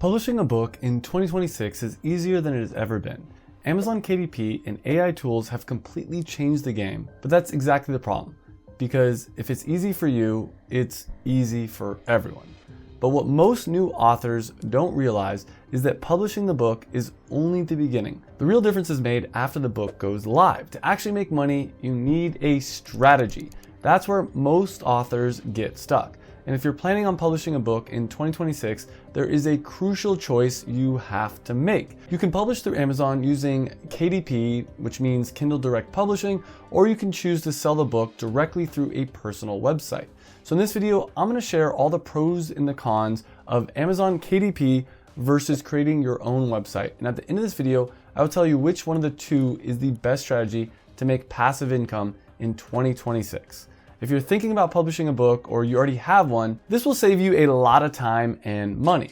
Publishing a book in 2026 is easier than it has ever been. Amazon KDP and AI tools have completely changed the game, but that's exactly the problem. Because if it's easy for you, it's easy for everyone. But what most new authors don't realize is that publishing the book is only the beginning. The real difference is made after the book goes live. To actually make money, you need a strategy. That's where most authors get stuck. And if you're planning on publishing a book in 2026, there is a crucial choice you have to make. You can publish through Amazon using KDP, which means Kindle Direct Publishing, or you can choose to sell the book directly through a personal website. So in this video, I'm going to share all the pros and the cons of Amazon KDP versus creating your own website. And at the end of this video, I will tell you which one of the two is the best strategy to make passive income in 2026. If you're thinking about publishing a book or you already have one, this will save you a lot of time and money.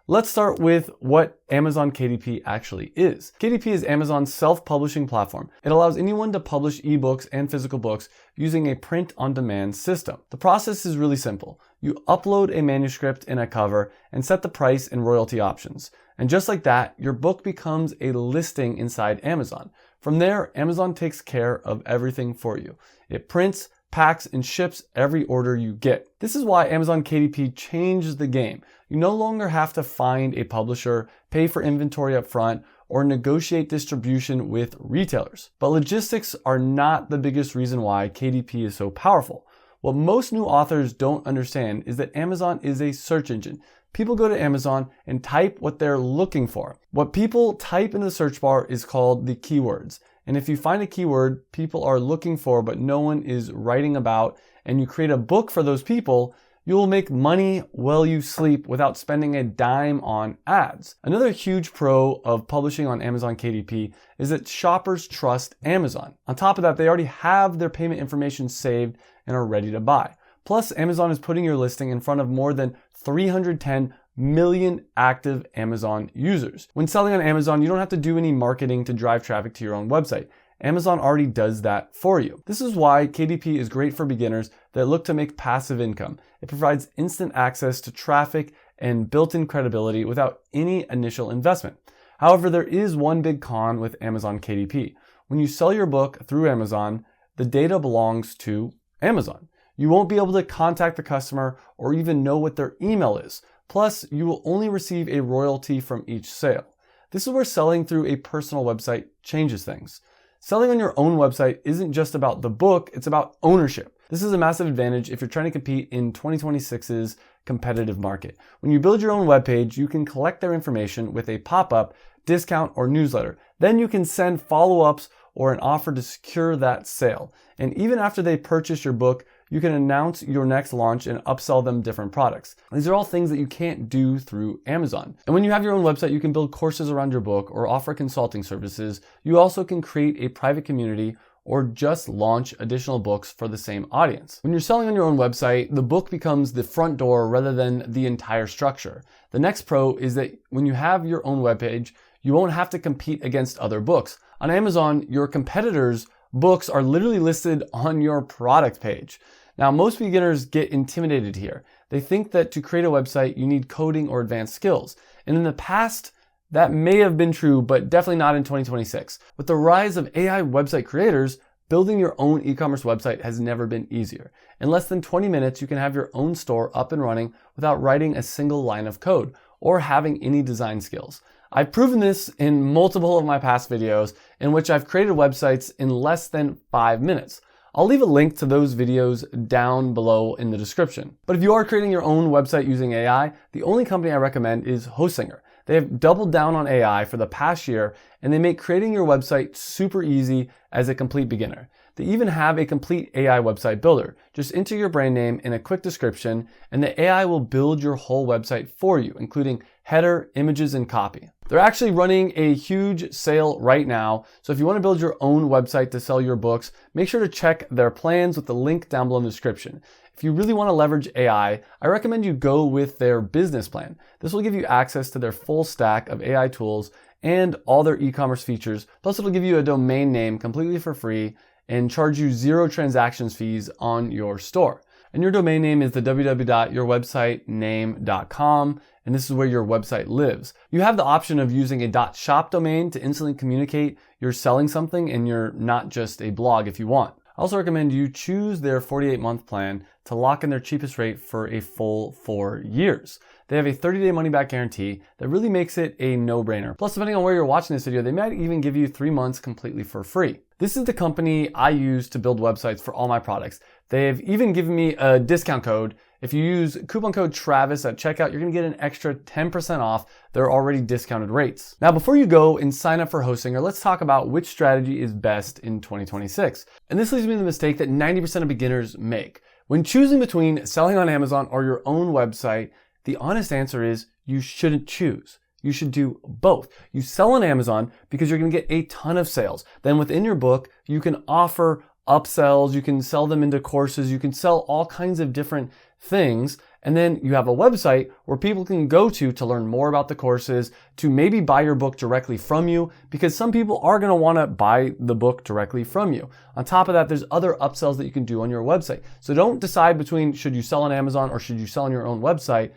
Let's start with what Amazon KDP actually is. KDP is Amazon's self-publishing platform. It allows anyone to publish ebooks and physical books using a print-on-demand system. The process is really simple. You upload a manuscript and a cover and set the price and royalty options. And just like that, your book becomes a listing inside Amazon. From there, Amazon takes care of everything for you. It prints, packs, and ships every order you get. This is why Amazon KDP changed the game. You no longer have to find a publisher, pay for inventory up front, or negotiate distribution with retailers. But logistics are not the biggest reason why KDP is so powerful. What most new authors don't understand is that Amazon is a search engine. People go to Amazon and type what they're looking for. What people type in the search bar is called the keywords. And if you find a keyword people are looking for but no one is writing about, and you create a book for those people, you will make money while you sleep without spending a dime on ads. Another huge pro of publishing on Amazon KDP is that shoppers trust Amazon. On top of that, they already have their payment information saved and are ready to buy. Plus, Amazon is putting your listing in front of more than 310 million active Amazon users. When selling on Amazon, you don't have to do any marketing to drive traffic to your own website. Amazon already does that for you. This is why KDP is great for beginners that look to make passive income. It provides instant access to traffic and built-in credibility without any initial investment. However, there is one big con with Amazon KDP. When you sell your book through Amazon, the data belongs to Amazon. You won't be able to contact the customer or even know what their email is. Plus, you will only receive a royalty from each sale. This is where selling through a personal website changes things. Selling on your own website isn't just about the book, it's about ownership. This is a massive advantage if you're trying to compete in 2026's competitive market. When you build your own webpage, you can collect their information with a pop-up, discount, or newsletter. Then you can send follow-ups or an offer to secure that sale. And even after they purchase your book, you can announce your next launch and upsell them different products. These are all things that you can't do through Amazon. And when you have your own website, you can build courses around your book or offer consulting services. You also can create a private community or just launch additional books for the same audience. When you're selling on your own website, the book becomes the front door rather than the entire structure. The next pro is that when you have your own webpage, you won't have to compete against other books. On Amazon, your competitors' books are literally listed on your product page. Now, most beginners get intimidated here. They think that to create a website, you need coding or advanced skills. And in the past, that may have been true, but definitely not in 2026. With the rise of AI website creators, building your own e-commerce website has never been easier. In less than 20 minutes, you can have your own store up and running without writing a single line of code or having any design skills. I've proven this in multiple of my past videos in which I've created websites in less than 5 minutes. I'll leave a link to those videos down below in the description. But if you are creating your own website using AI, the only company I recommend is Hostinger. They have doubled down on AI for the past year, and they make creating your website super easy as a complete beginner. They even have a complete AI website builder. Just enter your brand name and a quick description, and the AI will build your whole website for you, including header, images, and copy. They're actually running a huge sale right now, so if you want to build your own website to sell your books, make sure to check their plans with the link down below in the description. If you really want to leverage AI, I recommend you go with their business plan. This will give you access to their full stack of AI tools and all their e-commerce features, plus it'll give you a domain name completely for free and charge you 0 transactions fees on your store. And your domain name is the www.yourwebsitename.com, and this is where your website lives. You have the option of using a .shop domain to instantly communicate you're selling something and you're not just a blog if you want. I also recommend you choose their 48-month plan to lock in their cheapest rate for a full 4 years. They have a 30-day money-back guarantee that really makes it a no-brainer. Plus, depending on where you're watching this video, they might even give you 3 months completely for free. This is the company I use to build websites for all my products. They've even given me a discount code. If you use coupon code Travis at checkout, you're gonna get an extra 10% off their already discounted rates. Now, before you go and sign up for Hostinger, let's talk about which strategy is best in 2026. And this leads me to the mistake that 90% of beginners make. When choosing between selling on Amazon or your own website, the honest answer is you shouldn't choose. You should do both. You sell on Amazon because you're gonna get a ton of sales. Then within your book, you can offer upsells, you can sell them into courses, you can sell all kinds of different things. And then you have a website where people can go to learn more about the courses, to maybe buy your book directly from you, because some people are gonna wanna buy the book directly from you. On top of that, there's other upsells that you can do on your website. So don't decide between should you sell on Amazon or should you sell on your own website.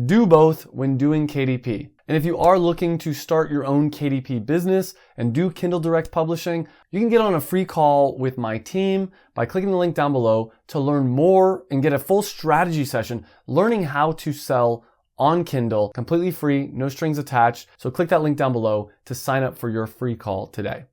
Do both when doing KDP. And if you are looking to start your own KDP business and do Kindle Direct Publishing, you can get on a free call with my team by clicking the link down below to learn more and get a full strategy session learning how to sell on Kindle, completely free, no strings attached. So click that link down below to sign up for your free call today.